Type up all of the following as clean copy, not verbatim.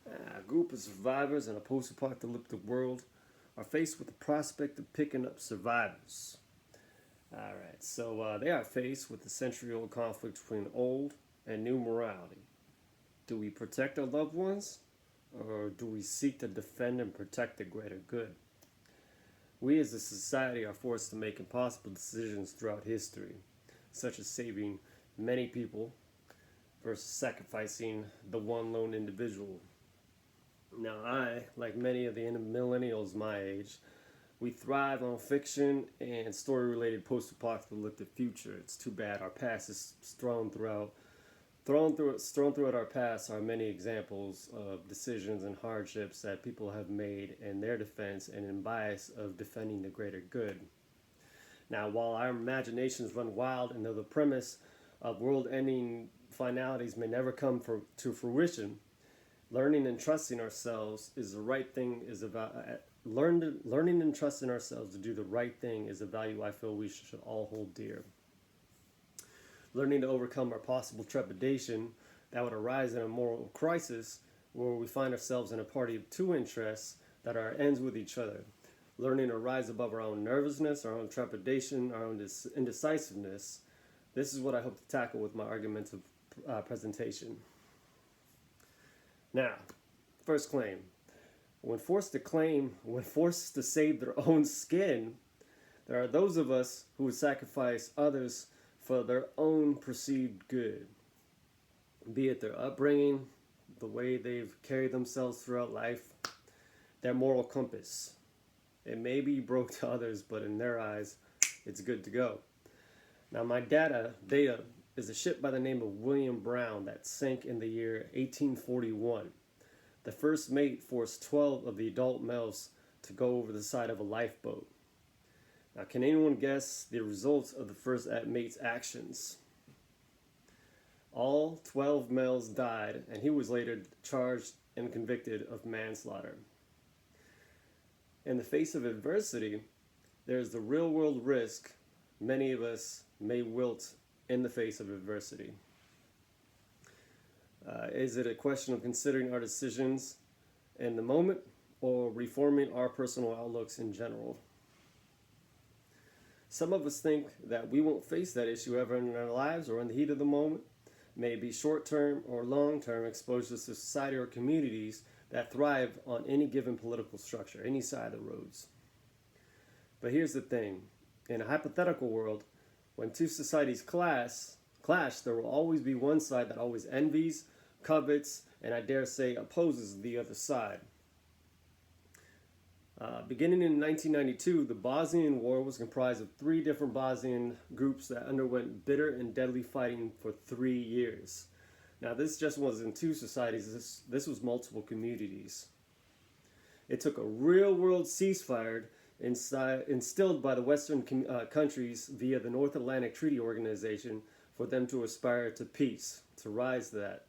A group of survivors in a post-apocalyptic world are faced with the prospect of picking up survivors. Alright, so they are faced with the century-old conflict between old and new morality. Do we protect our loved ones, or do we seek to defend and protect the greater good? We as a society are forced to make impossible decisions throughout history, such as saving many people versus sacrificing the one lone individual. Now, I, like many of the millennials my age, we thrive on fiction and story-related post-apocalyptic future. It's too bad our past is thrown throughout our past are many examples of decisions and hardships that people have made in their defense and in bias of defending the greater good. Now, while our imaginations run wild and though the premise of world-ending finalities may never come to fruition, learning and trusting ourselves is the right thing. Learning and trusting ourselves to do the right thing is a value I feel we should all hold dear. Learning to overcome our possible trepidation that would arise in a moral crisis where we find ourselves in a party of two interests that are at ends with each other. Learning to rise above our own nervousness, our own trepidation, our own indecisiveness. This is what I hope to tackle with my argumentative presentation. Now, first claim. When forced to save their own skin, there are those of us who would sacrifice others for their own perceived good, be it their upbringing, the way they've carried themselves throughout life, their moral compass. It may be broke to others, but in their eyes, it's good to go. Now, my data is a ship by the name of William Brown that sank in the year 1841. The first mate forced 12 of the adult males to go over the side of a lifeboat. Now, can anyone guess the results of the first mate's actions? All 12 males died, and he was later charged and convicted of manslaughter. In the face of adversity, there's the real-world risk many of us may wilt in the face of adversity. Is it a question of considering our decisions in the moment or reforming our personal outlooks in general? Some of us think that we won't face that issue ever in our lives or in the heat of the moment, maybe short-term or long-term exposure to society or communities that thrive on any given political structure, any side of the roads. But here's the thing. In a hypothetical world, when two societies clash, there will always be one side that always envies, covets, and I dare say opposes the other side. Beginning in 1992, the Bosnian War was comprised of 3 different Bosnian groups that underwent bitter and deadly fighting for 3 years. Now, this just wasn't 2 societies, this was multiple communities. It took a real-world ceasefire instilled by the Western countries via the North Atlantic Treaty Organization for them to aspire to peace, to rise to that.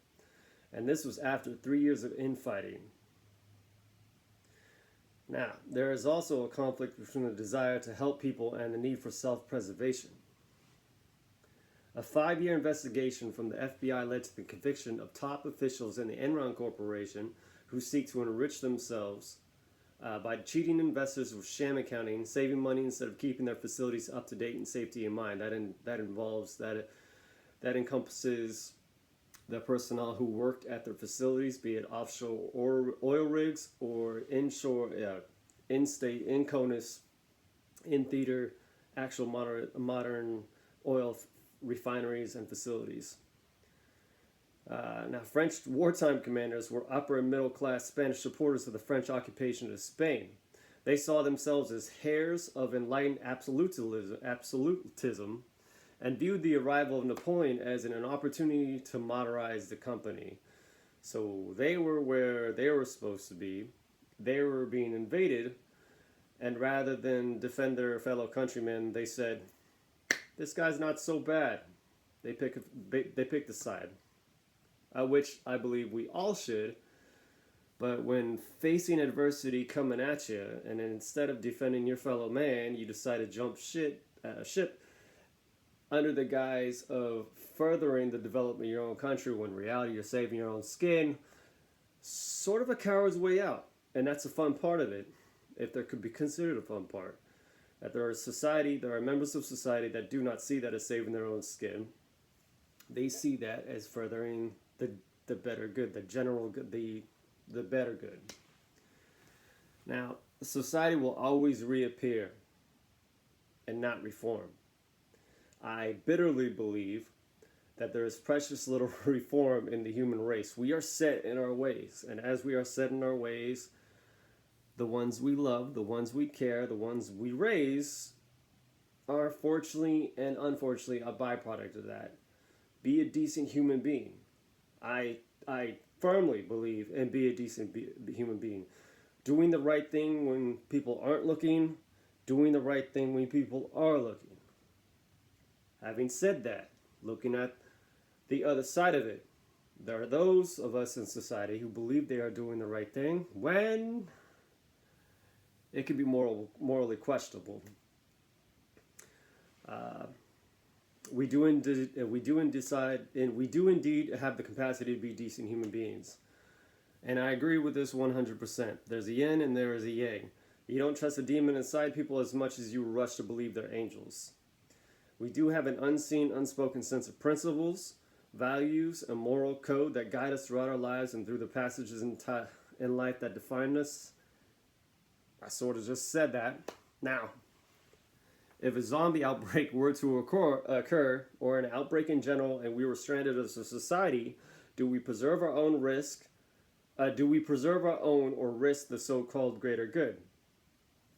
And this was after 3 years of infighting. Now, there is also a conflict between the desire to help people and the need for self-preservation. A 5-year investigation from the FBI led to the conviction of top officials in the Enron Corporation who seek to enrich themselves by cheating investors with sham accounting, saving money instead of keeping their facilities up to date and safety in mind. That encompasses the personnel who worked at their facilities, be it offshore or oil rigs or inshore, in-state, in CONUS, in theater, actual modern oil refineries and facilities. Now, French wartime commanders were upper and middle class Spanish supporters of the French occupation of Spain. They saw themselves as heirs of enlightened absolutism and viewed the arrival of Napoleon as an opportunity to modernize the company. So they were where they were supposed to be. They were being invaded, and rather than defend their fellow countrymen, they said, "This guy's not so bad." They picked a side, which I believe we all should. But when facing adversity coming at you, and instead of defending your fellow man, you decide to jump ship under the guise of furthering the development of your own country, when in reality you're saving your own skin, sort of a coward's way out. And that's a fun part of it, if there could be considered a fun part. That there are members of society that do not see that as saving their own skin. They see that as furthering the better good, the general good, the better good. Now, society will always reappear and not reform. I bitterly believe that there is precious little reform in the human race. We are set in our ways, and as we are set in our ways, the ones we love, the ones we care, the ones we raise are fortunately and unfortunately a byproduct of that. Be a decent human being. I firmly believe in be a decent human being. Doing the right thing when people aren't looking, doing the right thing when people are looking. Having said that, looking at the other side of it, there are those of us in society who believe they are doing the right thing when it can be morally questionable. We do indeed have the capacity to be decent human beings. And I agree with this 100%. There's a yin and there is a yang. You don't trust a demon inside people as much as you rush to believe they're angels. We do have an unseen, unspoken sense of principles, values, and moral code that guide us throughout our lives and through the passages in life that define us. I sort of just said that. Now, if a zombie outbreak were to occur, or an outbreak in general, and we were stranded as a society, do we preserve our own or risk the so-called greater good?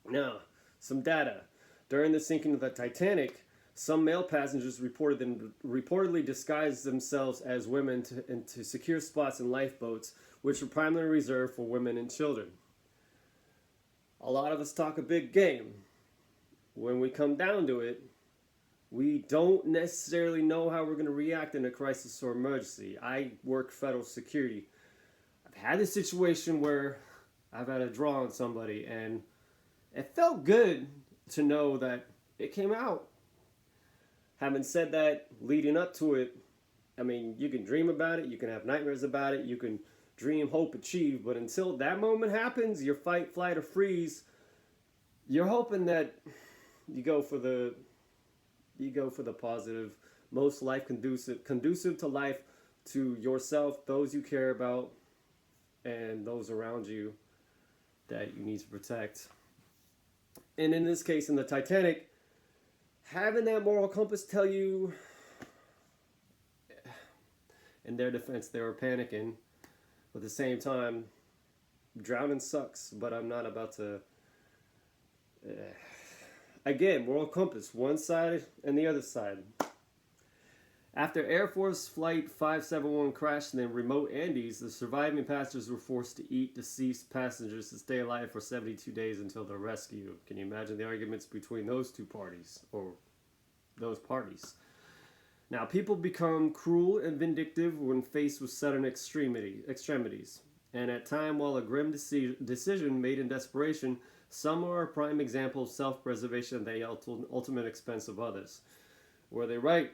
Now, some data. During the sinking of the Titanic, some male passengers reportedly disguised themselves as women to secure spots in lifeboats, which were primarily reserved for women and children. A lot of us talk a big game. When we come down to it, we don't necessarily know how we're going to react in a crisis or emergency. I work federal security. I've had a situation where I've had to draw on somebody, and it felt good to know that it came out. Having said that, leading up to it, I mean, you can dream about it, you can have nightmares about it, you can dream, hope, achieve, but until that moment happens, your fight, flight, or freeze, you're hoping that you go for the positive, most life conducive to life, to yourself, those you care about, and those around you that you need to protect. And in this case, in the Titanic, having that moral compass tell you, in their defense, they were panicking. But at the same time, drowning sucks, but I'm not about to... Again, moral compass, one side and the other side. After Air Force Flight 571 crashed in the remote Andes, the surviving passengers were forced to eat deceased passengers to stay alive for 72 days until their rescue. Can you imagine the arguments between those two parties, or those parties? Now, people become cruel and vindictive when faced with sudden extremities. And at times, while a grim decision made in desperation, some are a prime example of self-preservation at the ultimate expense of others. Were they right?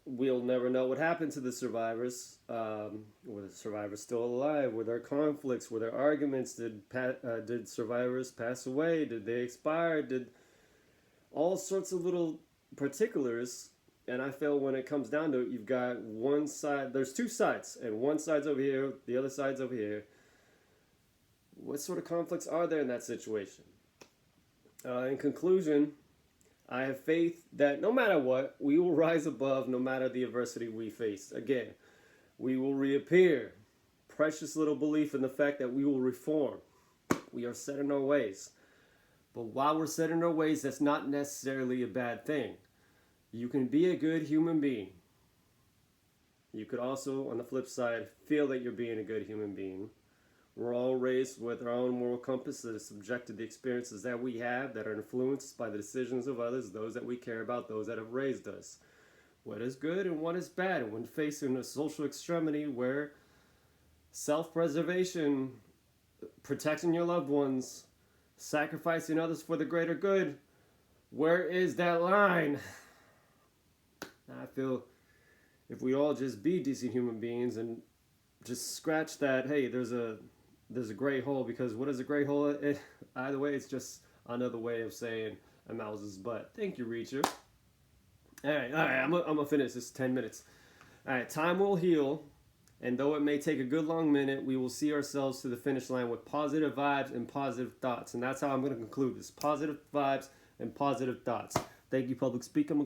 We'll never know what happened to the survivors. Were the survivors still alive? Were there conflicts? Were there arguments? Did survivors pass away? Did they expire? Did all sorts of little particulars. And I feel when it comes down to it, you've got one side. There's two sides, and one side's over here, the other side's over here. What sort of conflicts are there in that situation? In conclusion, I have faith that no matter what, we will rise above no matter the adversity we face. Again, we will reappear. Precious little belief in the fact that we will reform. We are set in our ways. But while we're set in our ways, that's not necessarily a bad thing. You can be a good human being. You could also, on the flip side, feel that you're being a good human being. We're all raised with our own moral compass that is subject to the experiences that we have, that are influenced by the decisions of others, those that we care about, those that have raised us. What is good and what is bad? And when facing a social extremity where self-preservation, protecting your loved ones, sacrificing others for the greater good, where is that line? I feel if we all just be decent human beings and just scratch that. Hey, there's a gray hole, because what is a gray hole? Either way, it's just another way of saying a mouse's butt. Thank you, Reacher. All right. I'm gonna finish this 10 minutes. All right, time will heal, and though it may take a good long minute, we will see ourselves to the finish line with positive vibes and positive thoughts. And that's how I'm going to conclude this: positive vibes and positive thoughts. Thank you, public speaker.